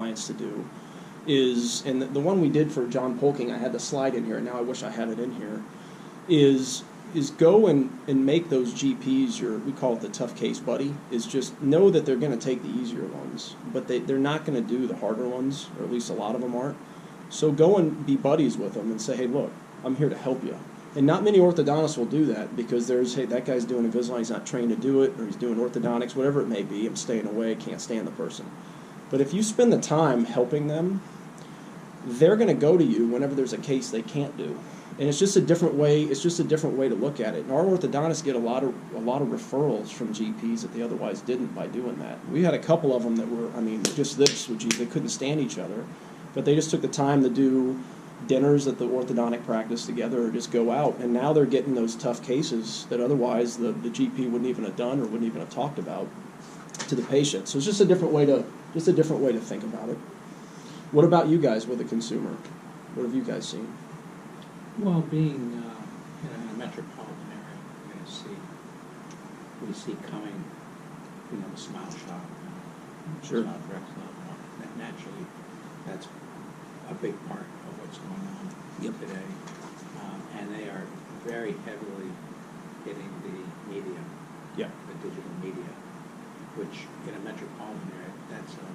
clients to do is, and the one we did for John Polking, I had the slide in here, and now I wish I had it in here, is go and make those GPs we call it the tough case buddy, is just know that they're going to take the easier ones, but they're not going to do the harder ones, or at least a lot of them aren't. So go and be buddies with them and say, hey, look, I'm here to help you. And not many orthodontists will do that because hey, that guy's doing Invisalign, he's not trained to do it, or he's doing orthodontics, whatever it may be, I'm staying away, can't stand the person. But if you spend the time helping them, they're going to go to you whenever there's a case they can't do. And it's just a different way. It's just a different way to look at it. And our orthodontists get a lot of referrals from GPs that they otherwise didn't by doing that. We had a couple of them that were, just this. They couldn't stand each other, but they just took the time to do dinners at the orthodontic practice together, or just go out. And now they're getting those tough cases that otherwise the GP wouldn't even have done or wouldn't even have talked about to the patient. So it's just a different way to think about it. What about you guys with a consumer? What have you guys seen? Well, being in a metropolitan area, we see coming, the smile shop, sure. Smile direct love. Naturally, that's a big part of what's going on today. And they are very heavily hitting the media, the digital media, which in a metropolitan area, that's an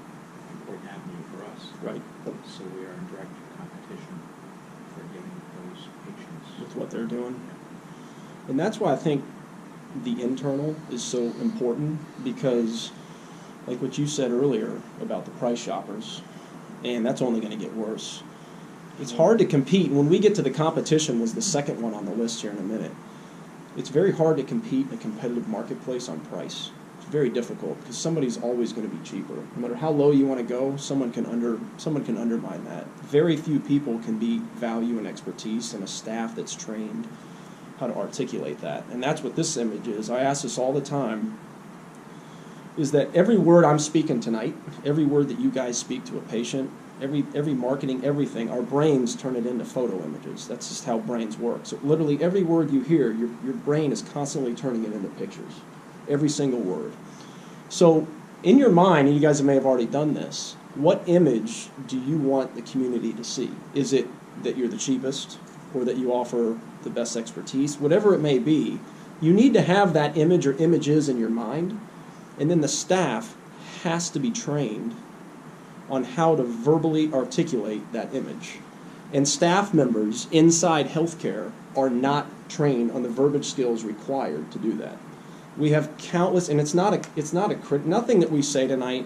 important avenue for us. Right. So we are in direct competition for getting those patients. With what they're doing. And that's why I think the internal is so important, because like what you said earlier about the price shoppers, and that's only going to get worse. It's hard to compete. When we get to the competition, was the second one on the list here in a minute. It's very hard to compete in a competitive marketplace on price. It's very difficult because somebody's always going to be cheaper. No matter how low you want to go, someone can undermine that. Very few people can beat value and expertise and a staff that's trained how to articulate that. And that's what this image is. I ask this all the time, is that every word I'm speaking tonight, every word that you guys speak to a patient, every marketing, everything, our brains turn it into photo images. That's just how brains work. So literally every word you hear, your brain is constantly turning it into pictures. Every single word. So in your mind, and you guys may have already done this, what image do you want the community to see? Is it that you're the cheapest, or that you offer the best expertise? Whatever it may be, you need to have that image or images in your mind, and then the staff has to be trained on how to verbally articulate that image. And staff members inside healthcare are not trained on the verbiage skills required to do that. We have countless, and nothing that we say tonight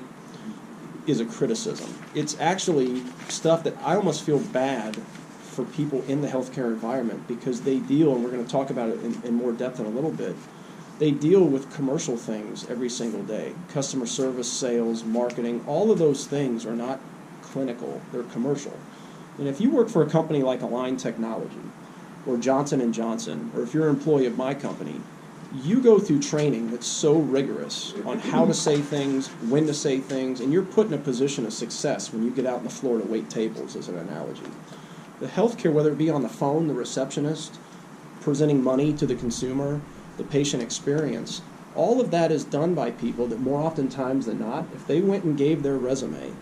is a criticism. It's actually stuff that I almost feel bad for people in the healthcare environment, because they deal, and we're going to talk about it in more depth in a little bit, they deal with commercial things every single day. Customer service, sales, marketing, all of those things are not clinical, they're commercial. And if you work for a company like Align Technology, or Johnson & Johnson, or if you're an employee of my company, you go through training that's so rigorous on how to say things, when to say things, and you're put in a position of success when you get out on the floor to wait tables, as an analogy. The healthcare, whether it be on the phone, the receptionist, presenting money to the consumer, the patient experience, all of that is done by people that more oftentimes than not, if they went and gave their resume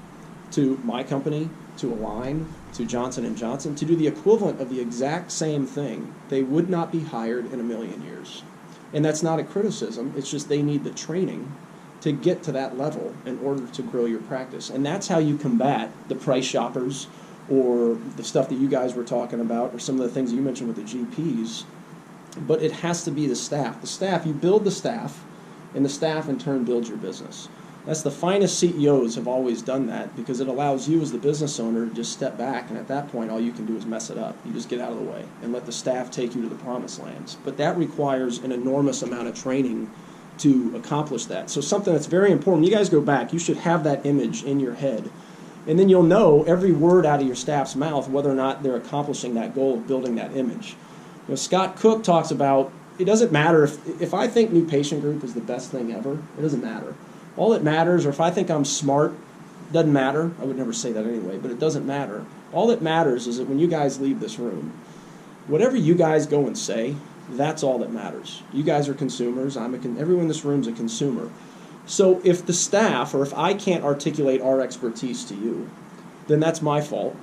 to my company, to Align, to Johnson & Johnson, to do the equivalent of the exact same thing, they would not be hired in a million years. And that's not a criticism, it's just they need the training to get to that level in order to grow your practice. And that's how you combat the price shoppers, or the stuff that you guys were talking about, or some of the things you mentioned with the GPs. But it has to be the staff. The staff, you build the staff, and the staff in turn builds your business. That's the finest CEOs have always done that, because it allows you as the business owner to just step back, and at that point all you can do is mess it up. You just get out of the way and let the staff take you to the promised lands. But that requires an enormous amount of training to accomplish that. So something that's very important, you guys go back, you should have that image in your head. And then you'll know every word out of your staff's mouth whether or not they're accomplishing that goal of building that image. Scott Cook talks about, it doesn't matter if I think new patient group is the best thing ever, it doesn't matter. All that matters, or if I think I'm smart, doesn't matter. I would never say that anyway, but it doesn't matter. All that matters is that when you guys leave this room, whatever you guys go and say, that's all that matters. You guys are consumers. Everyone in this room is a consumer. So if the staff, or if I can't articulate our expertise to you, then that's my fault,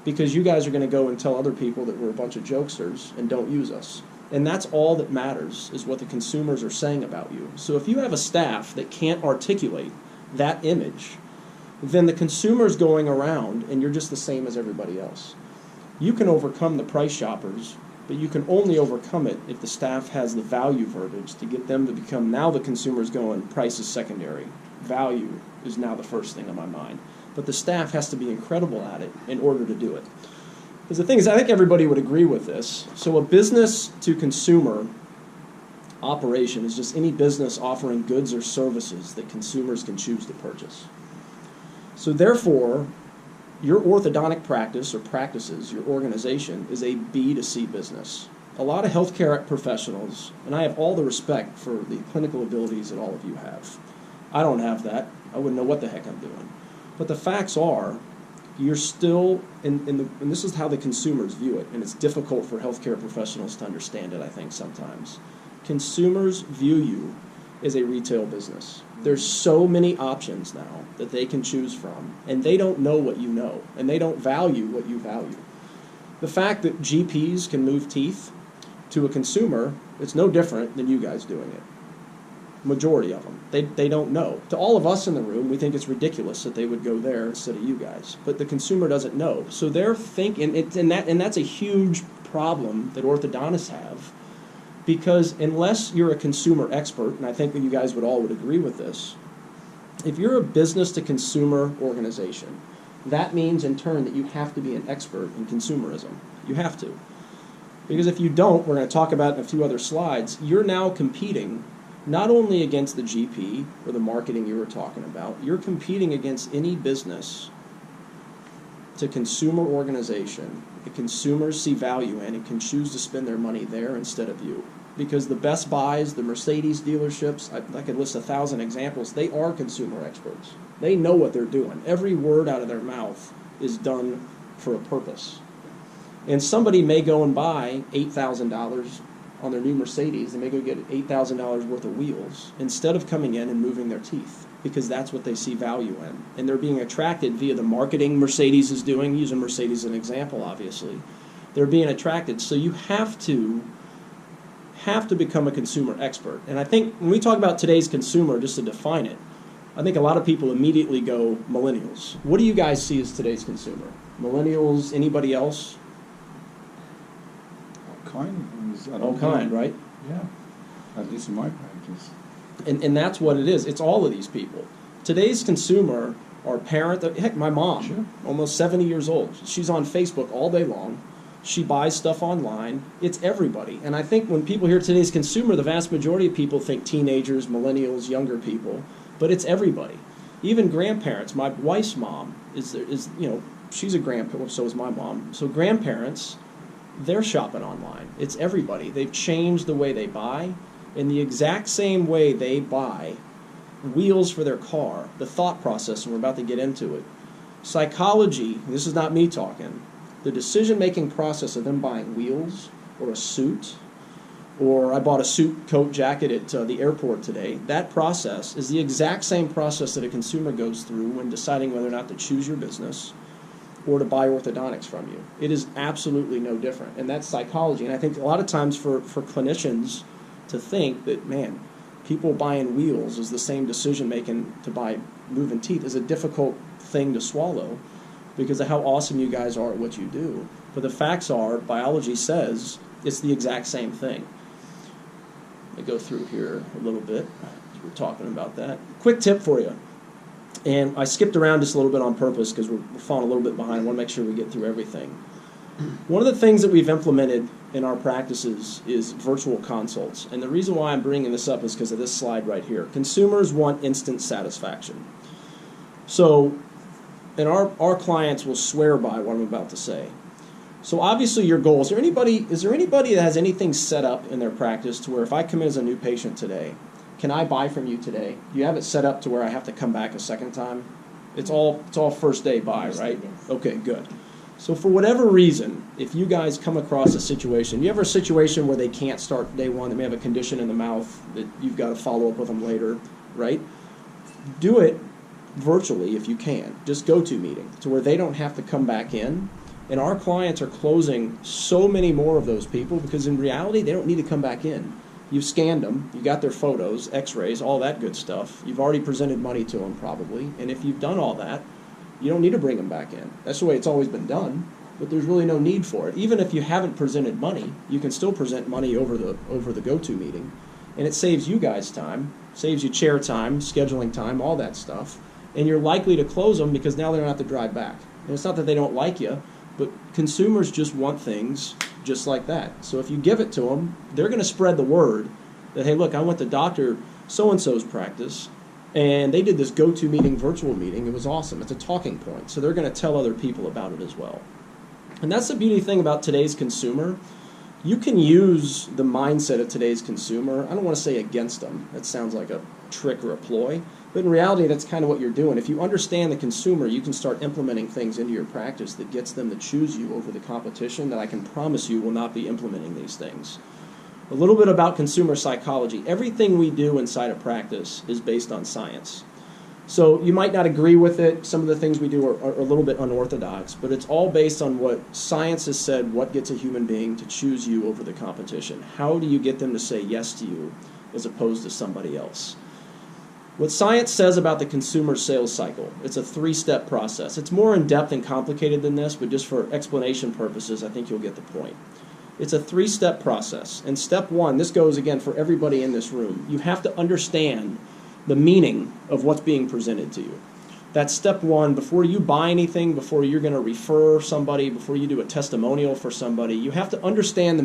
because you guys are going to go and tell other people that we're a bunch of jokesters and don't use us. And that's all that matters, is what the consumers are saying about you. So if you have a staff that can't articulate that image, then the consumer's going around and you're just the same as everybody else. You can overcome the price shoppers, but you can only overcome it if the staff has the value verbiage to get them to become, now the consumer's going, price is secondary. Value is now the first thing on my mind. But the staff has to be incredible at it in order to do it. Because the thing is, I think everybody would agree with this. So a business to consumer operation is just any business offering goods or services that consumers can choose to purchase. So therefore, your orthodontic practice or practices, your organization, is a B2C business. A lot of healthcare professionals, and I have all the respect for the clinical abilities that all of you have. I don't have that. I wouldn't know what the heck I'm doing. But the facts are, you're still, and this is how the consumers view it, and it's difficult for healthcare professionals to understand it, I think, sometimes. Consumers view you as a retail business. There's so many options now that they can choose from, and they don't know what you know, and they don't value what you value. The fact that GPs can move teeth to a consumer, it's no different than you guys doing it. Majority of them. They don't know. To all of us in the room, we think it's ridiculous that they would go there instead of you guys. But the consumer doesn't know. So they're thinking, and that's a huge problem that orthodontists have, because unless you're a consumer expert, and I think that you guys would agree with this, if you're a business to consumer organization, that means in turn that you have to be an expert in consumerism. You have to. Because if you don't, we're going to talk about in a few other slides, you're now competing not only against the GP or the marketing you were talking about, you're competing against any business to consumer organization that consumers see value in and can choose to spend their money there instead of you. Because the Best Buys, the Mercedes dealerships, I could list 1,000 examples, they are consumer experts. They know what they're doing. Every word out of their mouth is done for a purpose. And somebody may go and buy $8,000 on their new Mercedes. They may go get $8,000 worth of wheels instead of coming in and moving their teeth, because that's what they see value in. And they're being attracted via the marketing Mercedes is doing, using Mercedes as an example, obviously. They're being attracted. So you have to become a consumer expert. And I think when we talk about today's consumer, just to define it, I think a lot of people immediately go millennials. What do you guys see as today's consumer? Millennials, anybody else? All kind, right? Yeah, at least in my practice. And that's what it is. It's all of these people. Today's consumer are parent. Heck, my mom, Sure. almost 70 years old. She's on Facebook all day long. She buys stuff online. It's everybody. And I think when people hear today's consumer, the vast majority of people think teenagers, millennials, younger people. But it's everybody. Even grandparents. My wife's mom is she's a grandparent, so is my mom. So grandparents, they're shopping online. It's everybody. They've changed the way they buy. In the exact same way they buy wheels for their car, the thought process, and we're about to get into it. Psychology, this is not me talking, the decision-making process of them buying wheels or a suit, or I bought a suit, coat, jacket at the airport today, that process is the exact same process that a consumer goes through when deciding whether or not to choose your business or to buy orthodontics from you. It is absolutely no different, and that's psychology. And I think a lot of times for clinicians to think that, man, people buying wheels is the same decision-making to buy moving teeth is a difficult thing to swallow because of how awesome you guys are at what you do. But the facts are, biology says it's the exact same thing. Let me go through here a little bit. We're talking about that. Quick tip for you. And I skipped around just a little bit on purpose because we're falling a little bit behind. I want to make sure we get through everything. One of the things that we've implemented in our practices is virtual consults. And the reason why I'm bringing this up is because of this slide right here. Consumers want instant satisfaction. So, and our clients will swear by what I'm about to say. So obviously your goal, is there anybody that has anything set up in their practice to where if I come in as a new patient today, can I buy from you today? Do you have it set up to where I have to come back a second time? It's all first day buy, right? Okay, good. So for whatever reason, if you guys come across a situation, you have a situation where they can't start day one, they may have a condition in the mouth that you've got to follow up with them later, right? do it virtually if you can. Just go-to meeting to where they don't have to come back in. And our clients are closing so many more of those people because in reality, they don't need to come back in. You've scanned them, you got their photos, x-rays, all that good stuff. You've already presented money to them probably. And if you've done all that, you don't need to bring them back in. That's the way it's always been done, but there's really no need for it. Even if you haven't presented money, you can still present money over the go-to meeting. And it saves you guys time, saves you chair time, scheduling time, all that stuff. And you're likely to close them because now they don't have to drive back. And it's not that they don't like you, but consumers just want things just like that. So if you give it to them, they're going to spread the word that, hey, look, I went to Dr. So-and-so's practice, and they did this go-to meeting, virtual meeting. It was awesome. It's a talking point. So they're going to tell other people about it as well. And that's the beauty thing about today's consumer. You can use the mindset of today's consumer. I don't want to say against them. That sounds like a trick or a ploy. But in reality, that's kind of what you're doing. If you understand the consumer, you can start implementing things into your practice that gets them to choose you over the competition that I can promise you will not be implementing these things. A little bit about consumer psychology. Everything we do inside of practice is based on science. So you might not agree with it. Some of the things we do are a little bit unorthodox, but it's all based on what science has said, what gets a human being to choose you over the competition. How do you get them to say yes to you as opposed to somebody else? What science says about the consumer sales cycle, it's a 3-step process. It's more in-depth and complicated than this, but just for explanation purposes, I think you'll get the point. It's a 3-step process. And step 1, this goes again for everybody in this room. You have to understand the meaning of what's being presented to you. That's step 1. Before you buy anything, before you're going to refer somebody, before you do a testimonial for somebody, you have to understand the